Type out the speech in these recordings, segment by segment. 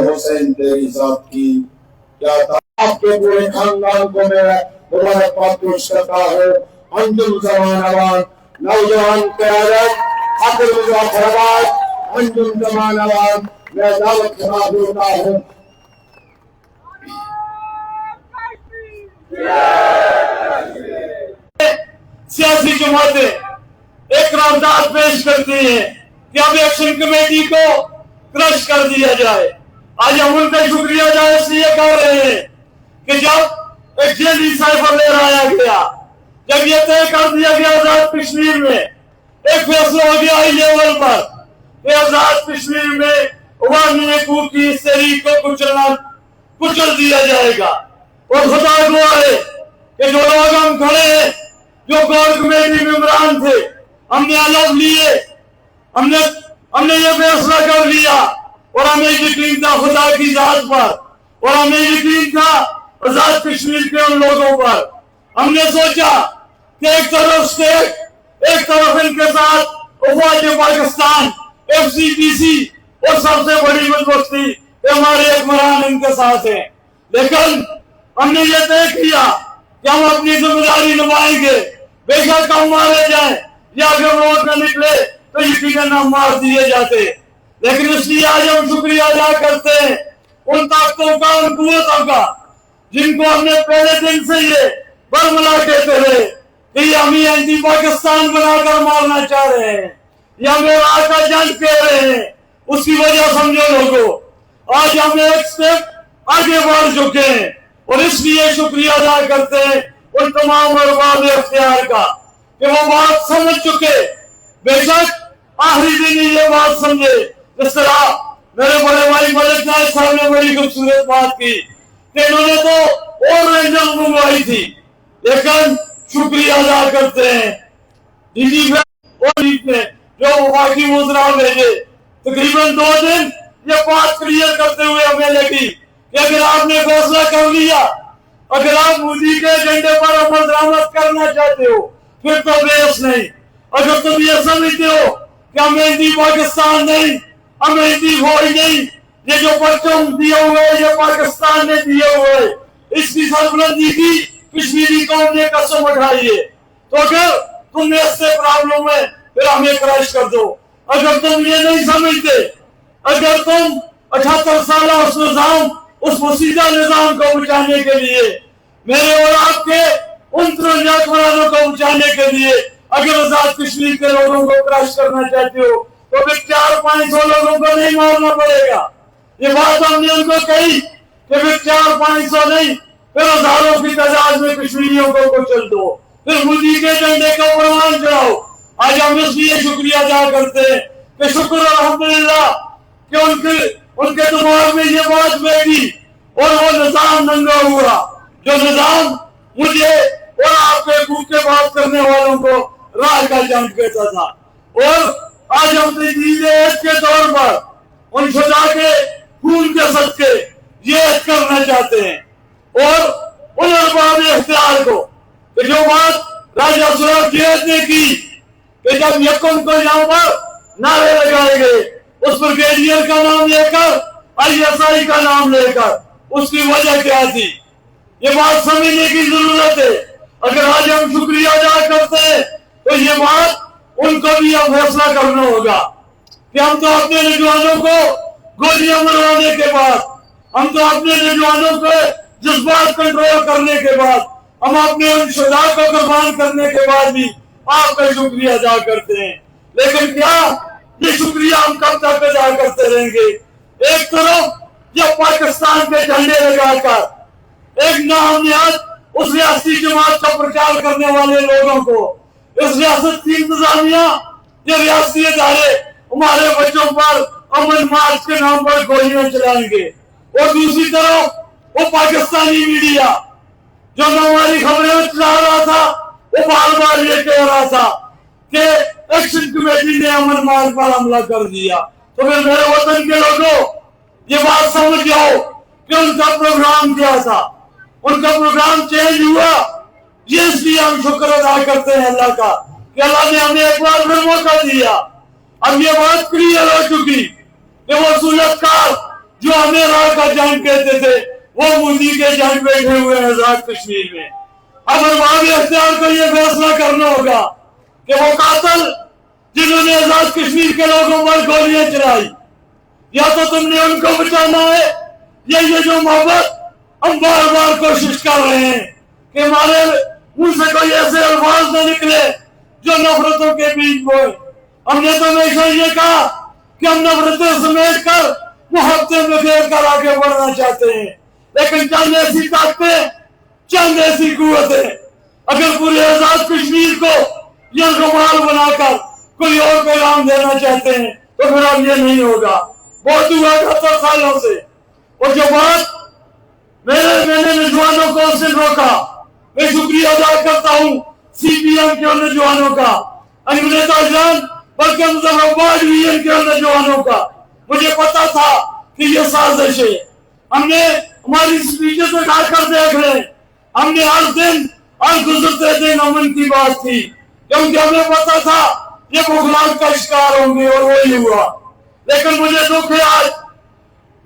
حسین تیری ذات کی کیا آپ کے پورے خاندان کو میں مبارکباد پیش کرتا ہوں. انجم زمان آباد نوجوان قیادت حافظ مظفر آباد انجم زمان آباد میں دعوت خطاب ہوتا ہوں. سیاسی جماعتیں ایک قرارداد پیش کرتی ہیں کہ اب ایکشن کمیٹی کو کرش کر دیا جائے. آج ہم ان کا شکریہ ادا اس لیے کر رہے ہیں کہ جب ایک جیلی سائفر لے لایا گیا، جب یہ طے کر دیا گیا آزاد کشمیر میں ایک فیصلہ ہو گیا ہائی لیول پر کہ آزاد کشمیر میں عوامی حقوق کی اس تحریک کو کچل دیا جائے گا. اور خدا گواہ ہے کہ جو لوگ ہم کھڑے ہیں، جو کور کمیٹی ممبران تھے، ہم نے الگ لیے، ہم نے یہ فیصلہ کر لیا اور ہمیں یقین تھا خدا کی ذات پر اور ہمیں یقین تھا آزاد کشمیر کے ان لوگوں پر. ہم نے سوچا کہ ایک طرف اسٹیٹ، ایک طرف ان کے ساتھ افواج پاکستان، ایف سی پی سی، اور سب سے بڑی بدبختی ہمارے حکمران ان کے ساتھ ہیں. لیکن ہم نے یہ طے کیا کہ ہم اپنی ذمہ داری نبھائیں گے. بے شک ہم مارے جائیں یا اگر روڈ میں نکلے تو یقیناً ہم مار دیے جاتے. لیکن اس لیے آج ہم شکریہ ادا کرتے ہیں ان طاقتوں کا، ان قوتوں کا جن کو ہم نے پہلے دن سے یہ برملا کہتے رہے کہ یہ ہمیں اینٹی پاکستان بنا کر مارنا چاہ رہے ہیں، یہ ہمیں آقا جنگ کہہ رہے ہیں. اس کی وجہ سمجھو لوگوں، آج ہم ایک سٹیپ آگے بڑھ چکے ہیں اور اس لیے شکریہ ادا کرتے ہیں ان تمام ارباب اختیار کا کہ وہ بات سمجھ چکے. بے شک آخری دن یہ بات سمجھے. جس طرح میرے بڑے بھائی ملک نائب صاحب نے بڑی خوبصورت بات کی کہ انہوں نے تو اور رینجر منگوائی تھی، لیکن شکریہ ادا کرتے ہیں اور نے جو وفاقی وزراء بھیجے. تقریباً 2 دن یہ بات کلیئر کرتے ہوئے ہمیں لگی کہ اگر آپ نے فیصلہ کر لیا، اگر آپ مودی کے ایجنڈے پر عمل درآمد کرنا چاہتے ہو پھر تو بیس نہیں. اگر تم یہ سمجھتے ہو کہ ہم اینٹی پاکستان نہیں، ہم اینٹی فوج نہیں، یہ جو پرچم دیے ہوئے یہ پاکستان نے دیے ہوئے، اس کی سربلندی کی کشمیری قوم نے قسم اٹھائی ہے، تو اگر تم نے اس سے پرابلم ہے پھر ہمیں کرش کر دو. اگر تم یہ نہیں سمجھتے، اگر تم 78 سالہ اس نظام، اس مسیدہ نظام کو بچانے کے لیے، میرے اور آپ کے ان ترنجات مرانوں کو بچانے کے لیے اگر آزاد کشمیر کے لوگوں کو کرش کرنا چاہتے ہو تو پھر 400-500 لوگوں کو نہیں مارنا پڑے گا. یہ بات ہم نے ان کو کہی کہ پھر 400-500 نہیں، پھر ہزاروں کی تعداد میں کشمیریوں کو کچل دو، پھر مودی کے جھنڈے کا پروان چڑھاؤ. آج ہم اس لیے شکریہ ادا کرتے ہیں کہ شکر الحمدللہ کہ ان کے دماغ میں یہ بات بیٹھی اور وہ نظام ننگا ہوا، جو نظام مجھے اور آپ کے منہ کے بات کرنے والوں کو راہ کا جنگ کہتا تھا. اور آج ہم تجدید عہد کے طور پر ان شجاع کے خون کے صدقے یہ عہد کرنا چاہتے ہیں اور ان ارباب اختیار کو کہ جو بات راجہ سوراب جیت نے کی کہ جب یکم کو یہاں پر نعرے لگائے گئے اس بریگیڈیئر کا نام لے کر، آئی ایس آئی کا نام لے کر، اس کی وجہ کیا تھی یہ بات سمجھنے کی ضرورت ہے. اگر آج ہم شکریہ ادا کرتے ہیں تو یہ بات ان کو بھی اب فیصلہ کرنا ہوگا کہ ہم تو اپنے نوجوانوں کو گولیاں مروانے کے بعد، ہم تو اپنے نوجوانوں کو جذبات کنٹرول کرنے کے بعد، ہم اپنے ان شجاع کو قربان کرنے کے بعد بھی آپ کا شکریہ ادا کرتے ہیں. لیکن کیا یہ شکریہ ہم کب تک ادا کرتے رہیں گے؟ ایک طرف یہ پاکستان کے جھنڈے لگا کر ایک ناامیت اس ریاستی جماعت کا پرچار کرنے والے لوگوں کو، اس ریاست کی انتظامیہ، یہ ریاستی ادارے ہمارے بچوں پر امن مارچ کے نام پر گولیاں چلائیں گے، اور دوسری طرف وہ پاکستانی میڈیا جو نہ ہماری خبریں چلا رہا تھا وہ بار بار یہ کہہ رہا تھا کہ ایکشن کمیٹی نے امن مارچ پر حملہ کر دیا. تو پھر میرے وطن کے لوگوں یہ بات سمجھ جاؤ کہ ان کا پروگرام کیا تھا. ان کا پروگرام چینج ہوا. یہ اس لیے ہم شکر ادا کرتے ہیں اللہ کا کہ اللہ نے ہمیں ایک بار پھر موقع دیا. اب یہ بات کلیئر ہو چکی کہ وہ صورت کار جو ہمیں راہ کا جنگ کہتے تھے وہ مودی کے جنگ بیٹھے ہوئے ہیں آزاد کشمیر میں. اب ارباب اختیار کو یہ فیصلہ کرنا ہوگا کہ وہ قاتل جنہوں نے آزاد کشمیر کے لوگوں پر گولیاں چلائی، یا تو تم نے ان کو بچانا ہے، یا یہ جو محبت ہم بار بار کوشش کر رہے ہیں کہ ہمارے منہ سے کوئی ایسے الفاظ نہ نکلے جو نفرتوں کے بیچ بوئے. ہم نے تو ہمیشہ یہ کہا کہ ہم نفرتیں سمیٹ کر محبتیں بکھیر کر آگے بڑھنا چاہتے ہیں، لیکن چند ایسی طاقتیں، چند ایسی قوتیں اگر پورے آزاد کشمیر کو یرغمال بنا کر کوئی اور پیغام دینا چاہتے ہیں تو پھر اب یہ نہیں ہوگا. بہت ہوا 78 سالوں سے. اور جو بات میں نے نوجوانوں کو اس سے روکا، میں شکریہ ادا کرتا ہوں سی پی ایم کے نوجوانوں کا، انگریزا جان بلکہ مظفر آباد ریجن کے نوجوانوں کا. مجھے پتا تھا کہ یہ سازش ہے. ہم نے ہماری اسپیچز اٹھا کر دیکھ لیں، ہم نے ہر دن ہر گزرتے دن امن کی بات کی، کیونکہ ہمیں پتا تھا یہ بغلان کا شکار ہوں گے، اور وہی ہوا. لیکن مجھے دکھ ہے آج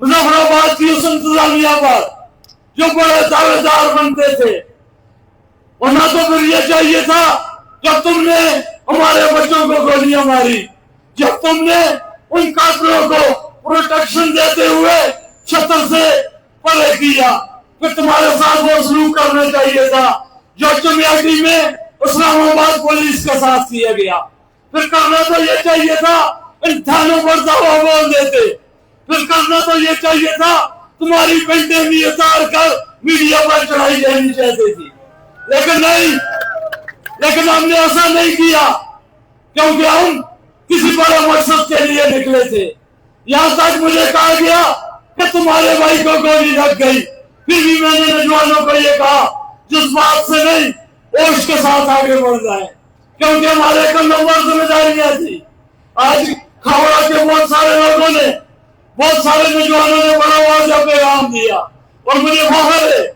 مظفر آباد کی اس انتظامیہ پر جو بڑے دعوے دار بنتے تھے. اور نہ تو پھر یہ چاہیے تھا جب تم نے ہمارے بچوں کو گولیاں ماری، جب تم نے ان قاتلوں کو پروٹیکشن دیتے ہوئے چھتر سے پرے کیا، پھر تمہارے ساتھ وہ سلوک کرنا چاہیے تھا جو چمیاٹی میں اسلام آباد پولیس کے ساتھ کیا گیا. پھر کرنا تو یہ چاہیے تھا ان تھانوں پر دعویٰ بول دیتے، پھر کرنا تو یہ چاہیے تھا تمہاری پینٹیں بھی اتار کر میڈیا پر چڑھائی جانی چاہتی تھی. لیکن نہیں، لیکن ہم نے ایسا نہیں کیا، کیونکہ ہم کسی بڑے مقصد کے لیے نکلے تھے. یہاں تک مجھے کہا گیا کہ تمہارے بھائی کو گولی لگ گئی، پھر بھی میں نے نوجوانوں کو یہ کہا جس بات سے نہیں ہوش کے ساتھ آگے بڑھ جائیں، کیونکہ ہمارے کندھوں پر ذمہ داریاں تھی. آج کھاوڑا کے بہت سارے لوگوں نے، بہت سارے نوجوانوں نے بڑا واضح پیغام دیا، اور مجھے فخر ہے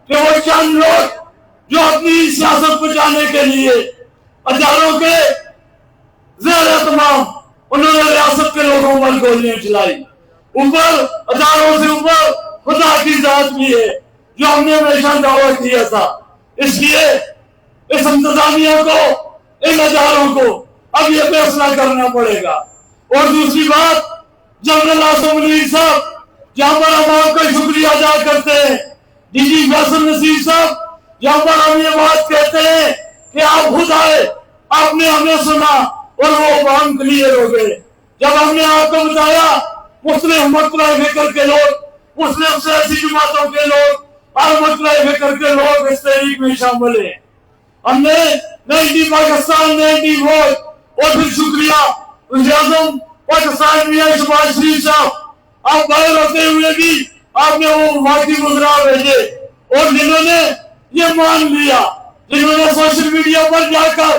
کہ وہ چند لوگ جو اپنی سیاست بچانے کے لیے ہزاروں کے زیر اہتمام انہوں نے ریاست کے لوگوں پر گولیاں چلائی. اوپر ہزاروں سے اوپر خدا کی ذات بھی ہے جو ہم نے ہمیشہ دعویٰ کیا تھا. اس لیے اس انتظامیہ کو، ان ہزاروں کو اب یہ فیصلہ کرنا پڑے گا. اور دوسری بات، جنرل عاصم منیر صاحب، جہاں پر ہم آپ کا شکریہ ادا کرتے ہیں، ڈی جی فیصل نصیر صاحب، جہاں پر ہم یہ بات کہتے ہیں کہ آپ خود آئے، آپ نے ہمیں سنا اور وہ بہت کلیئر ہو گئے. جب ہم نے آپ کو بتایا مختلف مطلع فکر کے لوگ، مسلم سیاسی جماعتوں کے لوگ، ہر مطلع فکر کے لوگ اس تحریک میں شامل ہیں. ہم نے 90 پاکستان 90 فوج، اور پھر شکریہ وزیر اعظم پاکستان میاں شہباز شریف صاحب، آپ باہر ہوتے ہوئے بھی آپ نے وہ مفاقی وزراء بھیجے، اور جنہوں نے یہ مان لیا، جنہوں نے سوشل میڈیا پر جا کر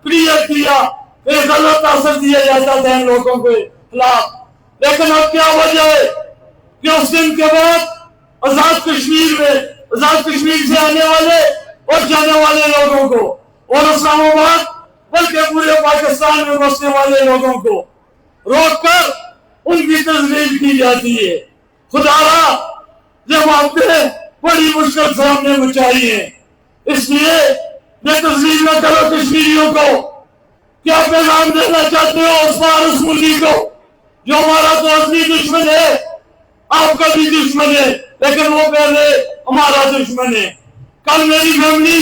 کلیئر کیا کہ غلط اثر دیا جاتا تھا ان لوگوں کے خلاف. لیکن اب کیا وجہ ہے کہ اس دن کے بعد آزاد کشمیر میں، آزاد کشمیر سے آنے والے اور جانے والے لوگوں کو، اور اسلام آباد بلکہ پورے پاکستان میں بسنے والے لوگوں کو روک کر ان کی تذلیل کی جاتی ہے. خدا را جب آپ نے بڑی مشکل سے ہم نے بچائی ہے، اس لیے یہ تذلیل نہ کرو کشمیریوں کو. کیا پیغام دینا چاہتے ہو اس فارس ملکی کو جو ہمارا تو اصلی دشمن ہے، آپ کا بھی دشمن ہے، لیکن وہ پہلے ہمارا دشمن ہے. کل میری فیملی،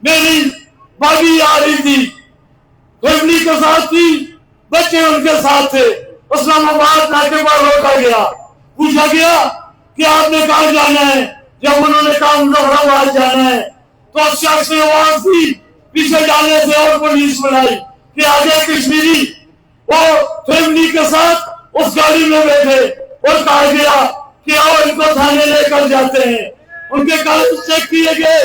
میری بھابھی آ رہی تھی، فیملی کے ساتھ تھی، بچے ان کے ساتھ تھے. اسلام آباد ناکے پر روکا گیا، پوچھا گیا کہ آپ نے کہاں جانا ہے. جب انہوں نے کہا مظفر آباد جانا ہے تو شخص نے آواز دی پیچھے جانے سے، اور پولیس بلائی کہ آگے کشمیری وہ فیملی کے ساتھ اس گاڑی میں بیٹھے، اور کہا گیا کہ آؤ ان کو تھانے لے کر جاتے ہیں. ان کے کاغذ چیک کیے گئے،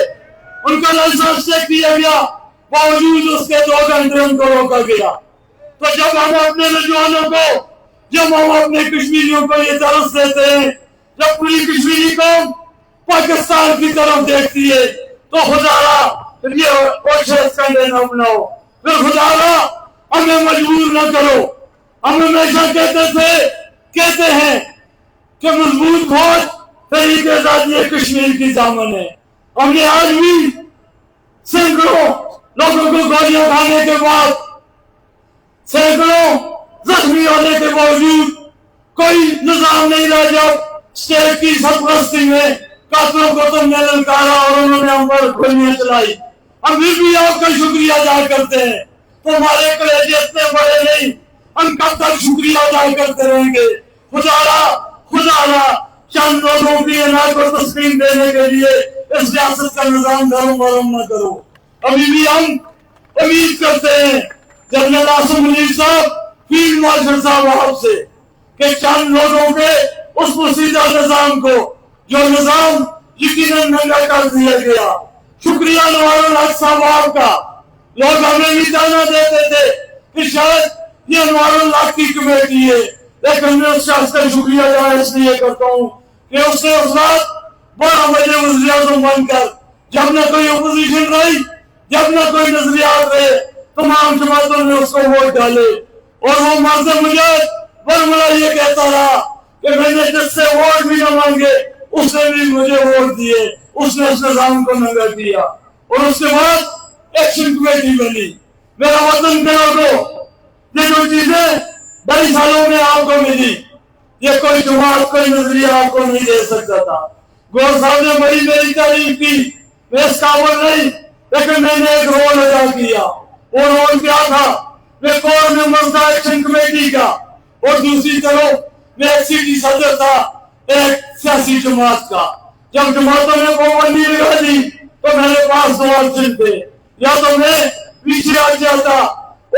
ان کا لائسنس چیک کیا گیا، باوجود اس کے 2 گھنٹے ان کو روکا گیا. تو جب ہم اپنے نوجوانوں کو، جب ہم اپنے کشمیریوں کو یہ درس دیتے ہیں، جب پوری کشمیری قوم پاکستان کی طرف دیکھتی ہے تو خدا را یہ کوشش کرنے نہ بناؤ، پھر خدا را ہمیں مجبور نہ کرو. ہم ہمیشہ کہتے ہیں کہ مضبوط فوج تحریک آزادی کشمیر کی دامن ہے. ہم نے آج بھی سینکڑوں لوگوں کو گولیاں کھانے کے بعد، سینکڑوں زخمی ہونے کے باوجود کوئی نظام نہیں رہا جب اسٹیٹ کی سرپرستی میں قاتلوں کو تم نے للکارا اور انہوں نے ہم پر گولیاں چلائی. ہم پھر بھی آپ کا شکریہ ادا کرتے ہیں. تمہارے کلیجے اتنے بڑے نہیں، ہم کب تک شکریہ ادا کرتے رہیں گے. خدا چند لوگوں کی اناج کو تسلیم دینے کے لیے اس ریاست کا نظام دھرم ورم نہ کرو. ابھی بھی ہم امید کرتے ہیں جنرل عاصم منیر صاحب، فیلڈ مارشل صاحب آپ سے، کہ چند لوگوں کے اس مسیدہ نظام کو، جو نظام یقیناً ننگا کر دیا گیا. شکریہ نوار الحق صاحب آپ کا. لوگ ہمیں بھی جانا دیتے تھے کہ شاید یہ انوار الحق کی کمیٹی ہے، لیکن میں اس شخص کا شکریہ ادا اس لیے کرتا ہوں کہ اس نے اس رات 12 بجے وزیر اعظم بن کر، جب نہ کوئی اپوزیشن رہی، جب نہ کوئی نظریات رہے، تمام جماعتوں نے اس کو ووٹ ڈالے. اور وہ مرد مجھے برملا یہ کہتا رہا کہ میں نے جس سے ووٹ بھی نہ مانگے اس نے بھی مجھے ووٹ دیے. اس نے اس نظام کو ننگا کیا اور اس کے بعد ایکشن کمیٹی بنی. میرا وطن کے لوگوں، یہ جو چیزیں 22 سالوں میں آپ کو ملی، یہ کوئی جماعت، کوئی نظریہ آپ کو نہیں دے سکتا تھا. گور صاحب نے بڑی میری تعریف کی، میں اس قابل نہیں، لیکن میں نے ایک رول ادا کیا. وہ رول کیا تھا؟ میں کور ممبر تھا ایکشن کمیٹی کا، اور دوسری طرف میں ایک سٹی صدر تھا ایک سیاسی جماعت کا. جب جماعتوں نے پابندی لگا دی تو میرے پاس 2 آپشن تھے، یا تو میں پیچھے آ جاتا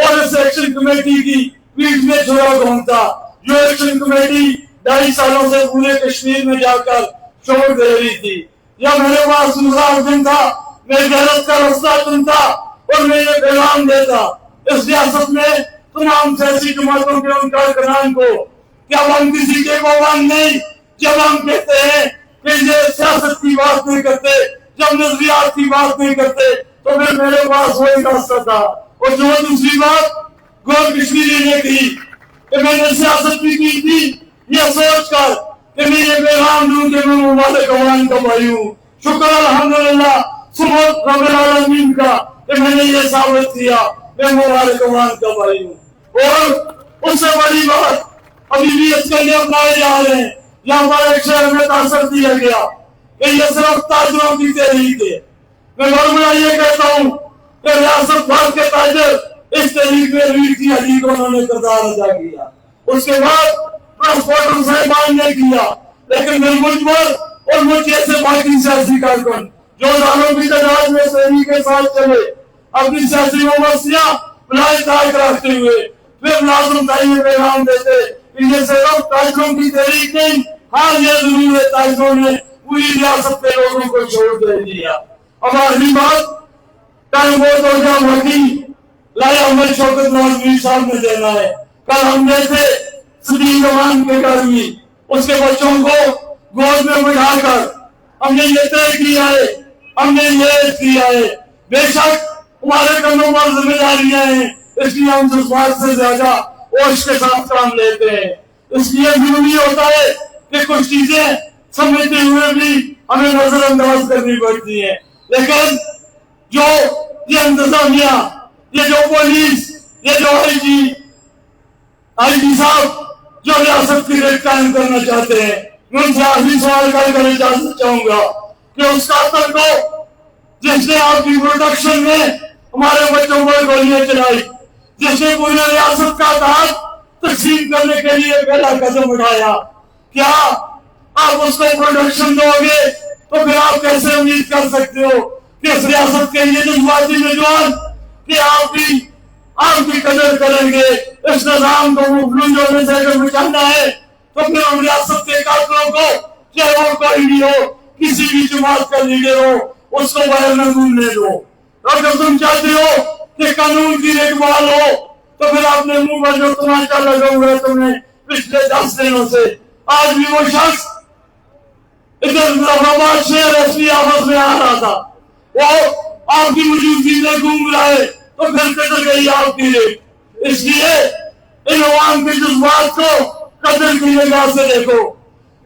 اور اس ایکشن کمیٹی کی پیٹھ میں چھوڑا گھومتا، جو ایکشن کمیٹی 2.5 سالوں سے پورے کشمیر میں جا کر شور دے رہی تھی، یا میرے پاس دوسرا آپشن تھا، میں غیرت کا رستہ چنتا اور میں یہ پیغام دیتا اس ریاست میں تمام سیاسی جماعتوں کے ان کارکنان کو کہ اب ہم کسی کے پابند نہیں. جب ہم کہتے ہیں کہ یہ سیاست کی بات نہیں کرتے، جب نظریات کی بات نہیں کرتے، تو پھر میرے پاس وہی راستہ تھا. اور جو دوسری بات گور کشمیری نے کی کہ میں نے سیاست بھی کی تھی یہ سوچ کر کہ میں یہ پیغام دوں کہ میں مبارک عوام کا بھائی ہوں. شکر الحمدللہ سبحان رب العالمین کا کہ میں نے یہ ثابت کیا میں مبارک عوام کا بھائی ہوں. اور اس سے بڑی بات ابھی بھی اس کے لیے اپنائے جا رہے ہیں. یہاں پر ایک شہر میں تاثر دیا گیا کہ یہ صرف تاجروں کی تحریک ہے. میں برملا یہ کہتا ہوں کہ ریاست بھر کے تاجر اس تحریک میں ریڑھ کی ہڈی کو انہوں نے کردار ادا کیا. اس کے بعد ٹرانسپورٹر صاحبان نے کیا، لیکن میں مجھ پر اور مجھ جیسے باقی سیاسی کارکن جو داروں کی تعداد میں تحریک کے ساتھ چلے، اپنی سیاسی وابستیاں بلائے تاک رکھتے ہوئے پھر لازم تھا یہ پیغام دیتے کہ یہ صرف تاجروں کی تحریک نہیں، ہاں یہ ضرور ہے تاجروں نے پوری ریاست کے لوگوں کو چھوڑ دے دیا. اب آخری بات ٹائم بہت ہو گیا، باقی لایا ہمیں شوکت نواز شریف صاحب نے دینا ہے. کل ہم گئے تھے صدیق امان کے گھر میں، اس کے بچوں کو گود میں بٹھا کر ہم نے یہ طے کیا ہے، ہم نے یہ کیا ہے. بے شک ہمارے کندھوں پر ذمہ داریاں ہیں، اس لیے ہم جذبات سے زیادہ ہوش کے ساتھ کام لیتے ہیں. اس لیے ضروری ہوتا ہے کہ کچھ چیزیں سمجھتے ہوئے بھی ہمیں نظر انداز کرنی پڑتی ہیں. لیکن جو یہ انتظامیہ، یہ جو پولیس، یہ جو آئی جی صاحب جو ریاست کی ریٹ قائم کرنا چاہتے ہیں، میں ان سے آخری سوال کر اجازت چاہوں گا کہ اس قاتل کو جس نے آپ کی پروڈکشن میں ہمارے بچوں پر گولیاں چلائی، جس نے پوری ریاست کا اتحاد تقسیم کرنے کے لیے پہلا قدم اٹھایا، کیا آپ اس کو پروڈکشن دو گے تو پھر آپ کیسے امید کر سکتے ہو کہ اس ریاست کے یہ جذباتی نوجوان کہ آپ کی قدر کریں گے؟ اس نظام کو مفلوج ہونے سے اگر بچانا ہے تو پھر ہم ریاست کے قاتلوں کو، چاہے وہ کوئی بھی ہو، کسی بھی جماعت کا لیڈر ہو، اس کو باہر نہ گھومنے دو. اگر تم چاہتے ہو کہ قانون کی دیکھ بھال ہو تو پھر آپ نے منہ پر جو تماشا لگا ہوا ہے تم نے پچھلے 10 دنوں سے، آج بھی وہ شخص ادھر مظفرآباد شہر ایس پی آفس میں آ رہا تھا، وہ آپ کی موجودگی میں گھوم رہا ہے تو پھر کدھر گئی آپ کی ریٹ؟ اس لیے ان عوام کے جذبات کو قدر کی نگاہ سے دیکھو.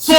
100